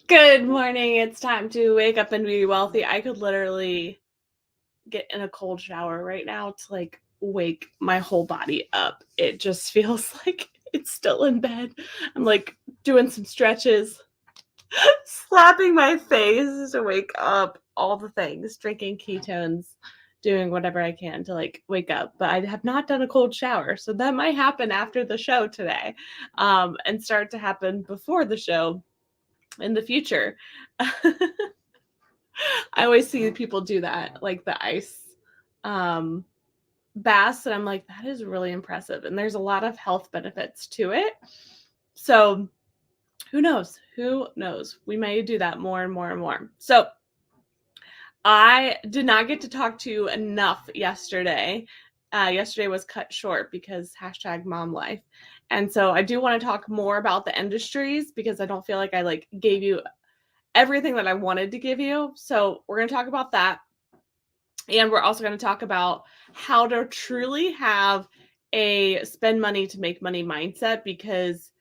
Good morning. It's time to wake up and be wealthy. I could literally get in a cold shower right now to wake my whole body up. It just feels like it's still in bed. I'm doing some stretches, slapping my face to wake up, all the things, drinking ketones, doing whatever I can to wake up. But I have not done a cold shower. So that might happen after the show today, and start to happen before the show in the future. I always see people do that, like the ice um, baths, and I'm like, that is really impressive. And there's a lot of health benefits to it. So who knows? Who knows? We may do that more and more and more. So I did not get to talk to you enough yesterday. Yesterday was cut short because #mom life. And so I do want to talk more about the industries because I don't feel like I gave you everything that I wanted to give you. So we're going to talk about that. And we're also going to talk about how to truly have a spend money to make money mindset, because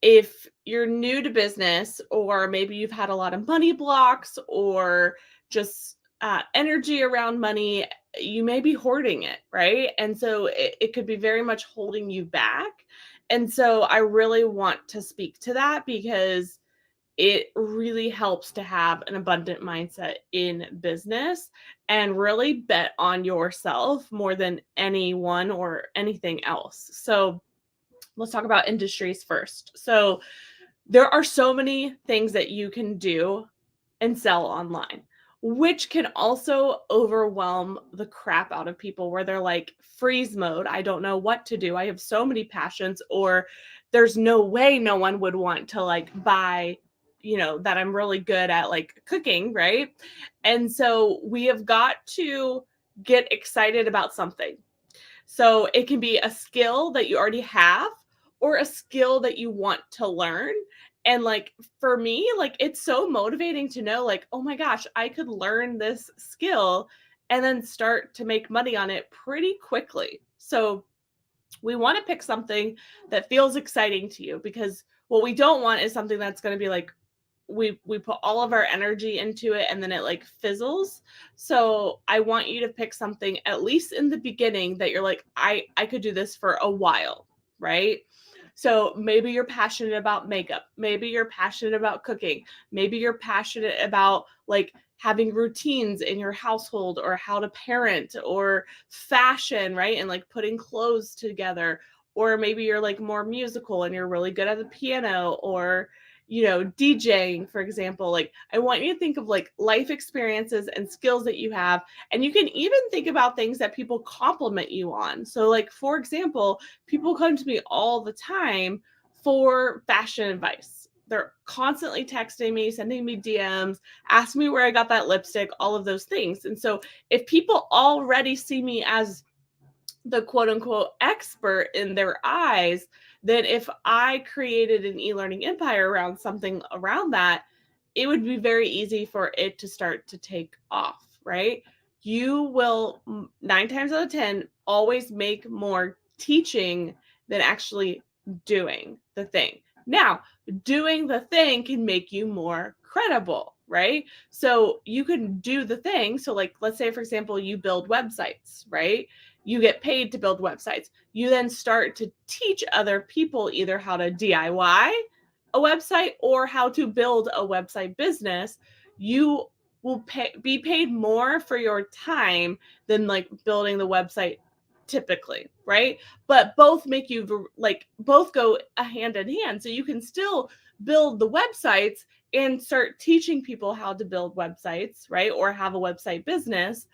if you're new to business, or maybe you've had a lot of money blocks or just energy around money, you may be hoarding it, right? And so it could be very much holding you back. And so I really want to speak to that because it really helps to have an abundant mindset in business and really bet on yourself more than anyone or anything else. So let's talk about industries first. So there are so many things that you can do and sell online, which can also overwhelm the crap out of people where they're like, freeze mode. I don't know what to do. I have so many passions, or there's no way no one would want to buy, that I'm really good at cooking, right? And so we have got to get excited about something. So it can be a skill that you already have or a skill that you want to learn. And for me, it's so motivating to know oh my gosh, I could learn this skill and then start to make money on it pretty quickly. So we want to pick something that feels exciting to you, because what we don't want is something that's going to be we put all of our energy into it and then it fizzles. So I want you to pick something, at least in the beginning, that you're like, I could do this for a while, right? So maybe you're passionate about makeup, maybe you're passionate about cooking, maybe you're passionate about having routines in your household, or how to parent, or fashion, right? And putting clothes together. Or maybe you're more musical and you're really good at the piano, or DJing, for example. I want you to think of life experiences and skills that you have. And you can even think about things that people compliment you on. So for example, people come to me all the time for fashion advice. They're constantly texting me, sending me DMs, asking me where I got that lipstick, all of those things. And so if people already see me as the quote unquote expert in their eyes, then if I created an e-learning empire around something around that, it would be very easy for it to start to take off, right? You will 9 times out of 10 always make more teaching than actually doing the thing. Now, doing the thing can make you more credible, right? So you can do the thing. So let's say, for example, you build websites, right? You get paid to build websites. You then start to teach other people either how to DIY a website or how to build a website business. You will be paid more for your time than building the website typically, right? But both make you both go a hand in hand. So you can still build the websites and start teaching people how to build websites, right? Or have a website business.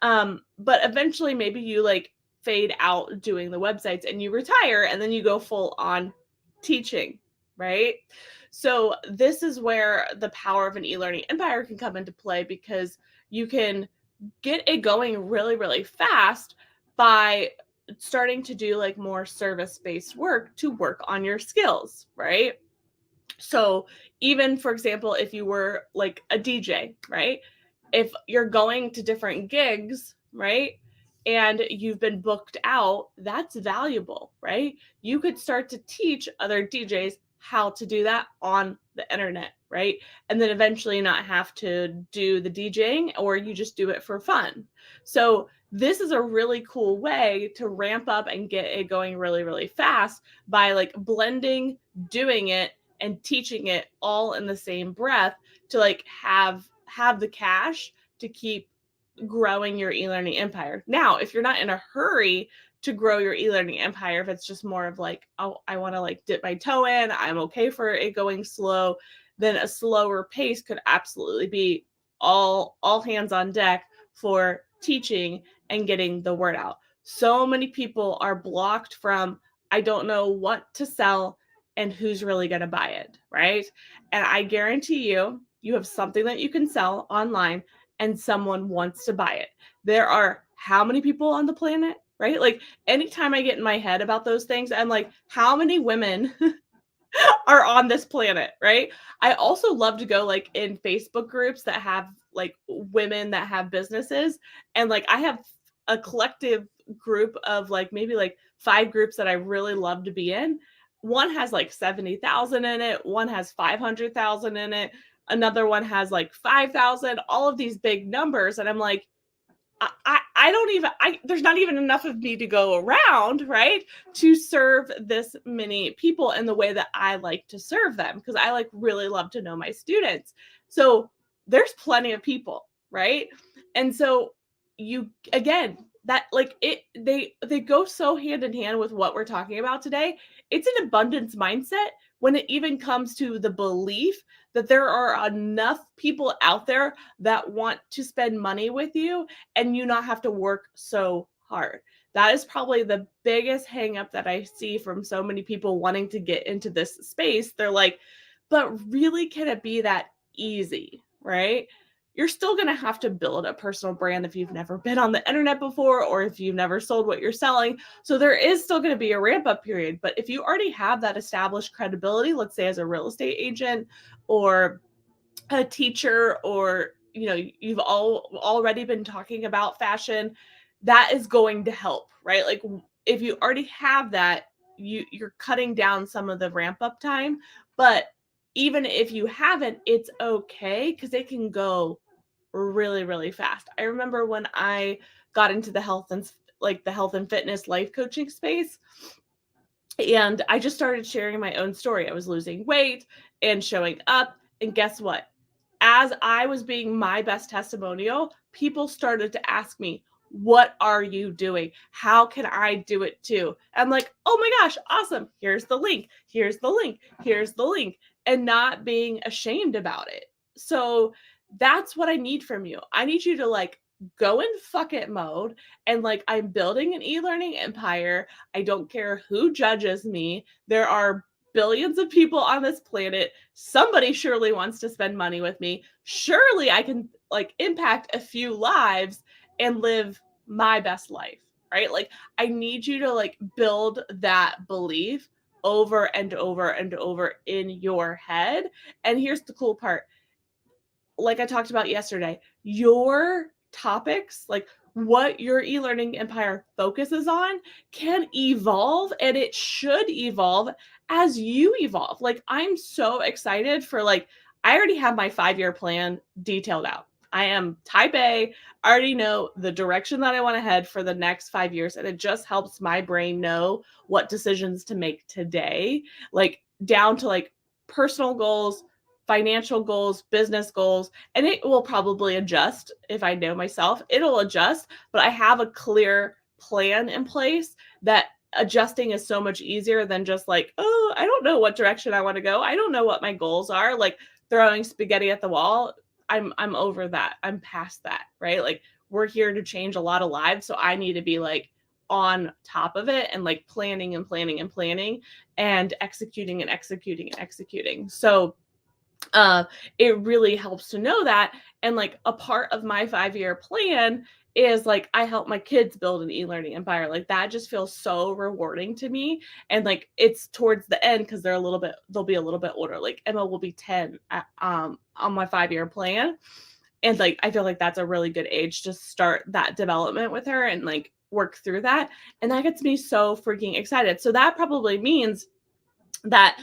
But eventually maybe you fade out doing the websites and you retire, and then you go full on teaching, right? So this is where the power of an e-learning empire can come into play, because you can get it going really, really fast by starting to do more service-based work to work on your skills, right? So even, for example, if you were a DJ, right? If you're going to different gigs, right? And you've been booked out, that's valuable, right? You could start to teach other DJs how to do that on the internet, right? And then eventually not have to do the DJing, or you just do it for fun. So this is a really cool way to ramp up and get it going really, really fast by like blending, doing it, and teaching it all in the same breath to like have the cash to keep growing your e-learning empire. Now, if you're not in a hurry to grow your e-learning empire, if it's just more of like, oh, I want to like dip my toe in, I'm okay for it going slow, then a slower pace could absolutely be all hands on deck for teaching and getting the word out. So many people are blocked from, I don't know what to sell and who's really going to buy it, right? And I guarantee you have something that you can sell online and someone wants to buy it. There are how many people on the planet, right? Like anytime I get in my head about those things, I'm like, how many women are on this planet, right? I also love to go like in Facebook groups that have like women that have businesses, and like I have a collective group of like maybe like 5 groups that I really love to be in. One has like 70,000 in it, one has 500,000 in it, another one has like 5,000, all of these big numbers, and I'm like, I don't even, there's not even enough of me to go around, right? To serve this many people in the way that I like to serve them, because I like really love to know my students. So there's plenty of people, right? And so you, again, that like they go so hand in hand with what we're talking about today. It's an abundance mindset when it even comes to the belief that there are enough people out there that want to spend money with you and you not have to work so hard. That is probably the biggest hang up that I see from so many people wanting to get into this space. They're like, but really, can it be that easy? Right? You're still going to have to build a personal brand if you've never been on the internet before, or if you've never sold what you're selling. So there is still going to be a ramp up period. But if you already have that established credibility, let's say as a real estate agent or a teacher, or you've already been talking about fashion, that is going to help, right? Like if you already have that, you're cutting down some of the ramp up time. But even if you haven't, it's okay, because it can go really, really fast. I remember when I got into the health and fitness life coaching space, and I just started sharing my own story. I was losing weight and showing up. And guess what? As I was being my best testimonial, people started to ask me, what are you doing? How can I do it too? I'm like, oh my gosh, awesome. Here's the link. Here's the link. Here's the link. And not being ashamed about it. So that's what I need from you. I need you to like go in fuck it mode, and like, I'm building an e-learning empire. I don't care who judges me. There are billions of people on this planet. Somebody surely wants to spend money with me. Surely I can like impact a few lives and live my best life, right? Like I need you to like build that belief over and over and over in your head. And here's the cool part, like I talked about yesterday, your topics, like what your e-learning empire focuses on, can evolve, and it should evolve as you evolve. Like I'm so excited for like, I already have my 5-year plan detailed out. I am type A, I already know the direction that I want to head for the next 5 years, and it just helps my brain know what decisions to make today, like down to like personal goals, financial goals, business goals, and it will probably adjust. If I know myself, it'll adjust, but I have a clear plan in place that adjusting is so much easier than just like, oh, I don't know what direction I want to go. I don't know what my goals are. Like throwing spaghetti at the wall. I'm over that. I'm past that, right? Like we're here to change a lot of lives, so I need to be like on top of it and like planning and planning and planning and executing and executing and executing. So uh, it really helps to know that. And like a part of my 5-year plan is like, I help my kids build an e-learning empire. Like that just feels so rewarding to me. And like it's towards the end, because they'll be a little bit older. Like Emma will be 10 on my 5-year plan. And like I feel like that's a really good age to start that development with her and like work through that. And that gets me so freaking excited. So that probably means that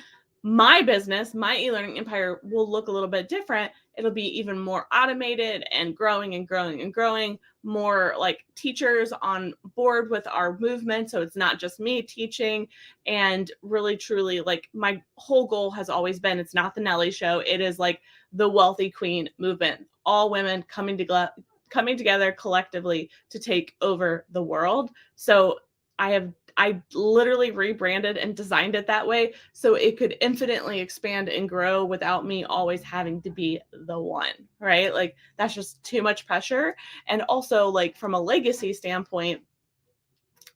my business, my e-learning empire will look a little bit different. It'll be even more automated and growing and growing and growing, more like teachers on board with our movement. So it's not just me teaching. And really, truly, like my whole goal has always been, it's not the Nelly show. It is like the Wealthy Queen movement, all women coming together collectively to take over the world. So I literally rebranded and designed it that way so it could infinitely expand and grow without me always having to be the one, right? Like that's just too much pressure. And also like from a legacy standpoint,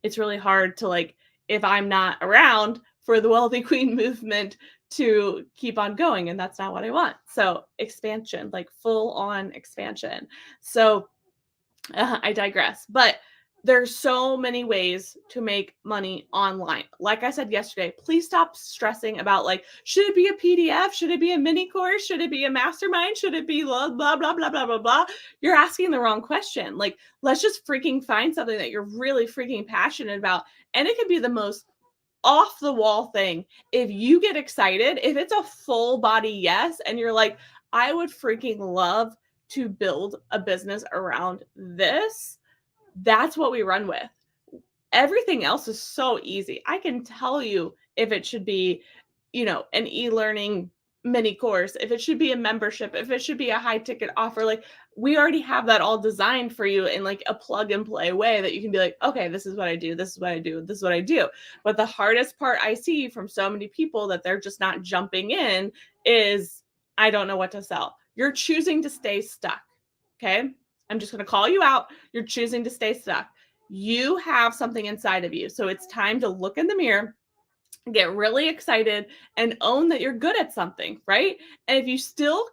it's really hard to like if I'm not around for the Wealthy Queen movement to keep on going, and that's not what I want. So expansion, like full on expansion. So I digress. But there's so many ways to make money online. Like I said yesterday, please stop stressing about like, should it be a PDF? Should it be a mini course? Should it be a mastermind? Should it be blah, blah, blah, blah, blah, blah, blah? You're asking the wrong question. Like, let's just freaking find something that you're really freaking passionate about. And it could be the most off the wall thing. If you get excited, if it's a full body yes, and you're like, I would freaking love to build a business around this, that's what we run with. Everything else is so easy. I can tell you if it should be, an e-learning mini course, if it should be a membership, if it should be a high ticket offer. Like we already have that all designed for you in like a plug and play way that you can be like, okay, this is what I do. This is what I do. This is what I do. But the hardest part I see from so many people that they're just not jumping in is I don't know what to sell. You're choosing to stay stuck. Okay. I'm just going to call you out. You're choosing to stay stuck. You have something inside of you. So it's time to look in the mirror, get really excited, and own that you're good at something, right? And if you still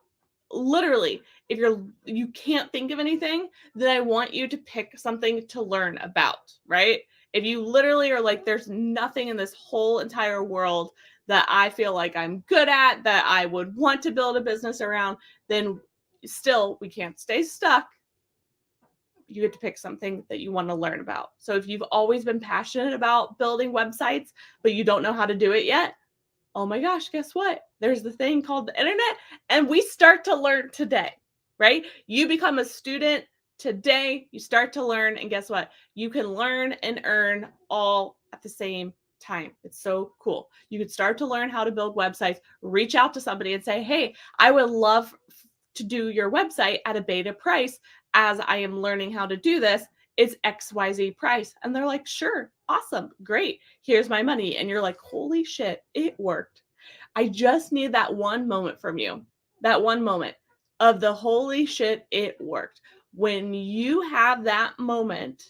literally, if you can't think of anything, then I want you to pick something to learn about, right? If you literally are like, there's nothing in this whole entire world that I feel like I'm good at, that I would want to build a business around, then still we can't stay stuck. You get to pick something that you want to learn about. So if you've always been passionate about building websites, but you don't know how to do it yet, oh my gosh, guess what? There's the thing called the internet, and we start to learn today, right? You become a student today, you start to learn, and guess what? You can learn and earn all at the same time. It's so cool. You could start to learn how to build websites, reach out to somebody and say, hey, I would love to do your website at a beta price as I am learning how to do this. It's XYZ price. And they're like, sure, awesome, great. Here's my money. And you're like, holy shit, it worked. I just need that one moment from you. That one moment of the holy shit, it worked. When you have that moment,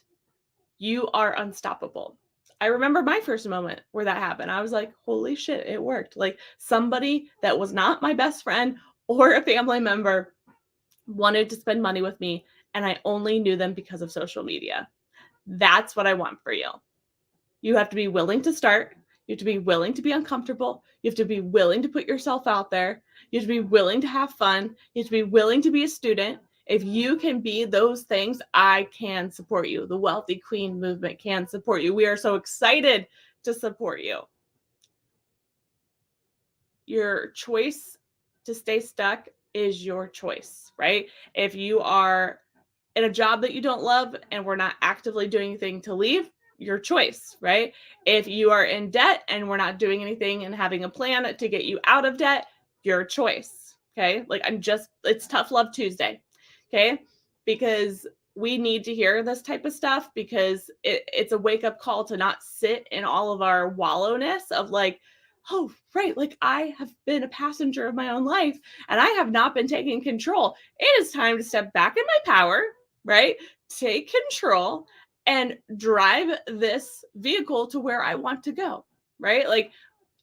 you are unstoppable. I remember my first moment where that happened. I was like, holy shit, it worked. Like somebody that was not my best friend or a family member wanted to spend money with me, and I only knew them because of social media. That's what I want for you. You have to be willing to start. You have to be willing to be uncomfortable. You have to be willing to put yourself out there. You have to be willing to have fun. You have to be willing to be a student. If you can be those things, I can support you. The Wealthy Queen movement can support you. We are so excited to support you. Your choice to stay stuck is your choice, right? If you are in a job that you don't love and we're not actively doing anything to leave, your choice, right? If you are in debt and we're not doing anything and having a plan to get you out of debt, your choice, okay? Like it's Tough Love Tuesday, okay? Because we need to hear this type of stuff because it's a wake up call to not sit in all of our wallowness of like, oh, right, like I have been a passenger of my own life and I have not been taking control. It is time to step back in my power, right? Take control and drive this vehicle to where I want to go, right? Like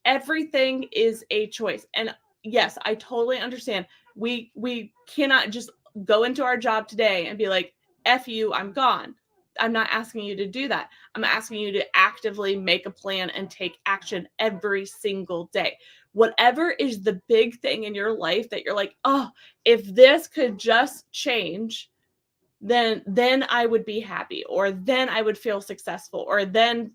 everything is a choice. And yes, I totally understand. We cannot just go into our job today and be like, F you, I'm gone. I'm not asking you to do that. I'm asking you to actively make a plan and take action every single day. Whatever is the big thing in your life that you're like, oh, if this could just change, then I would be happy, or then I would feel successful, or then,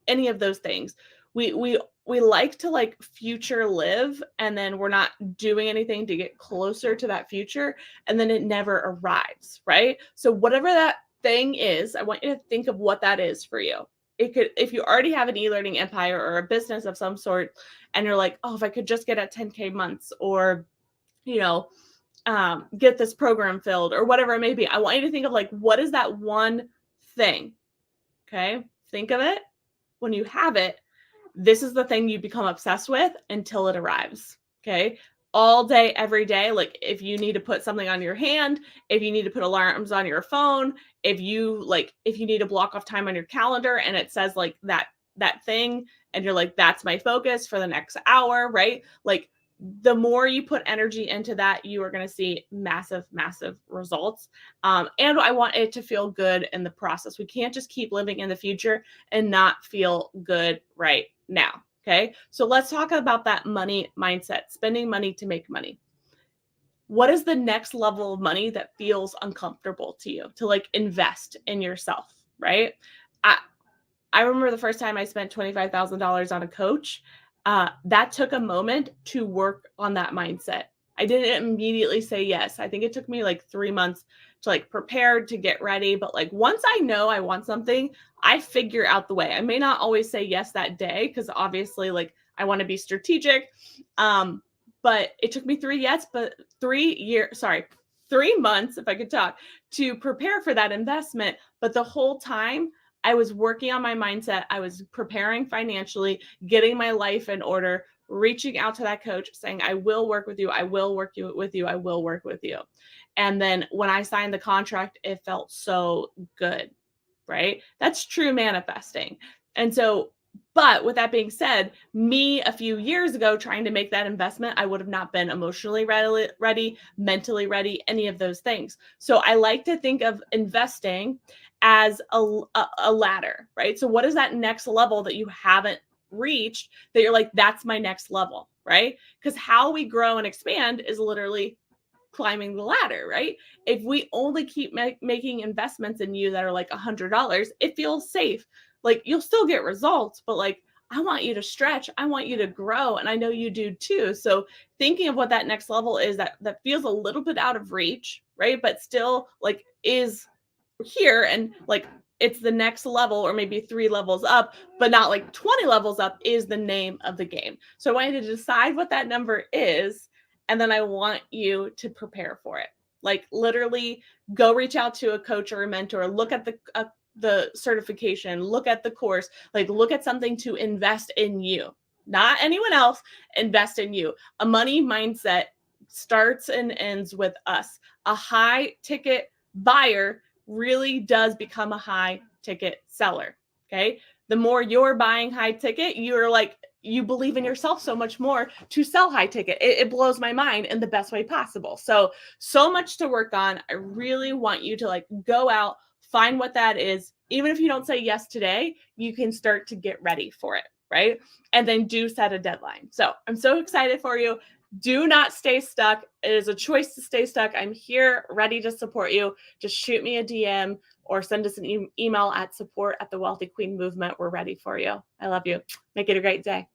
any of those things. we like to like future live, and then we're not doing anything to get closer to that future, and then it never arrives, right? So whatever that thing is, I want you to think of what that is for you. It could, if you already have an e-learning empire or a business of some sort, and you're like, oh, if I could just get at 10K months, or you know, get this program filled, or whatever it may be. I want you to think of like, what is that one thing? Okay. Think of it. When you have it, this is the thing you become obsessed with until it arrives. Okay. All day, every day. Like if you need to put something on your hand, if you need to put alarms on your phone, if you need to block off time on your calendar and it says like that thing, and you're like, that's my focus for the next hour, right? Like the more you put energy into that, you are going to see massive, massive results. And I want it to feel good in the process. We can't just keep living in the future and not feel good right now. Okay. So let's talk about that money mindset, spending money to make money. What is the next level of money that feels uncomfortable to you to like invest in yourself? Right. I, I remember the first time I spent $25,000 on a coach. That took a moment to work on that mindset. I didn't immediately say yes. I think it took me like 3 months to like prepare to get ready. But like once I know I want something, I figure out the way. I may not always say yes that day because obviously like I want to be strategic. But it took me 3 months, if I could talk, to prepare for that investment. But the whole time I was working on my mindset. I was preparing financially, getting my life in order, reaching out to that coach saying, I will work with you. I will work with you. I will work with you. And then when I signed the contract, it felt so good, right? That's true manifesting. And so, but with that being said, me a few years ago trying to make that investment, I would have not been emotionally ready, mentally ready, any of those things. So I like to think of investing as a ladder, right? So what is that next level that you haven't reached that you're like, that's my next level, right? Because how we grow and expand is literally climbing the ladder, right? If we only keep making investments in you that are like $100, it feels safe. Like you'll still get results, but like I want you to stretch, I want you to grow, and I know you do too. So thinking of what that next level is that feels a little bit out of reach, right? But still like is here, and like it's the next level or maybe 3 levels up, but not like 20 levels up is the name of the game. So I want you to decide what that number is, and then I want you to prepare for it. Like literally go reach out to a coach or a mentor, look at the certification, look at the course, like look at something to invest in you, not anyone else, invest in you. A money mindset starts and ends with us. A high ticket buyer really does become a high ticket seller. Okay. The more you're buying high ticket, you're like, you believe in yourself so much more to sell high ticket. It blows my mind in the best way possible. So much to work on. I really want you to like go out, find what that is. Even if you don't say yes today, you can start to get ready for it. Right. And then do set a deadline. So I'm so excited for you. Do not stay stuck. It is a choice to stay stuck. I'm here ready to support you. Just shoot me a DM or send us an email at support@thewealthyqueen movement. We're ready for you. I love you. Make it a great day.